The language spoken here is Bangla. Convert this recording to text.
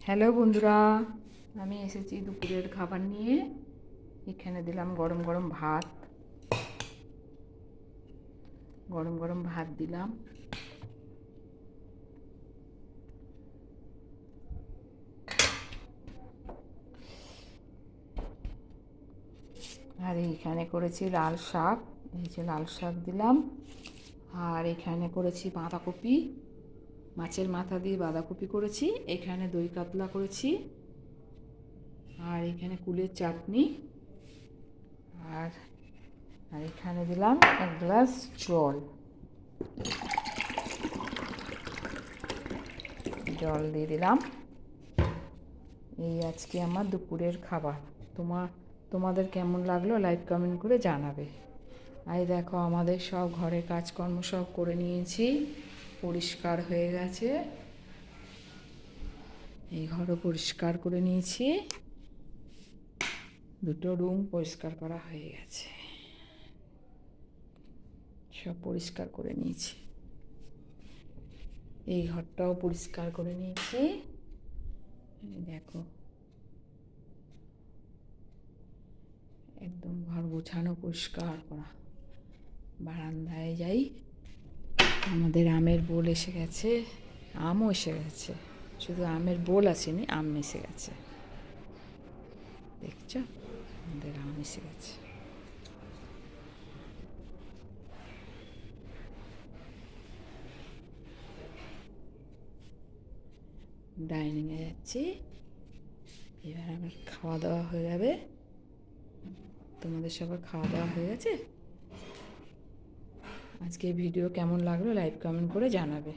হ্যালো বন্ধুরা, আমি এসেছি দুপুরের খাবার নিয়ে। এখানে দিলাম গরম গরম ভাত, দিলাম। আর এইখানে করেছি লাল শাক, এই যে লাল শাক দিলাম। আর এখানে করেছি বাঁধাকপি, মাছের মাথা দিয়ে বাঁধাকপি করেছি। এখানে দই কাতলা করেছি। আর এখানে কুলের চাটনি। আর আর এখানে দিলাম এক গ্লাস জল দিয়ে দিলাম। এই আজকে আমার দুপুরের খাবার। তোমাদের কেমন লাগলো লাইক কমেন্ট করে জানাবে। এই দেখো, আমাদের সব ঘরের কাজকর্ম সব করে নিয়েছি, পরিষ্কার হয়ে গেছে। এই ঘরও পরিষ্কার করে নিয়েছি, দুটো রুম পরিষ্কার করা হয়ে গেছে, সব পরিষ্কার করে নিয়েছি। এই ঘরটাও পরিষ্কার করে নিয়েছি। দেখো, একদম ঘর গোছানো, পরিষ্কার করা। বারান্দায় যাই, আমাদের আমের বোল এসে গেছে, আমও এসে গেছে। শুধু আমের বোল আসেনি, আম এসে গেছে। দেখছো, আমাদের আম এসে গেছে। ডাইনিংয়ে যাচ্ছি, এবার আমার খাওয়া দাওয়া হয়ে যাবে। তোমাদের সবার খাওয়া দাওয়া হয়ে গেছে? আজকে ভিডিও কেমন লাগলো লাইক কমেন্ট করে জানাবে।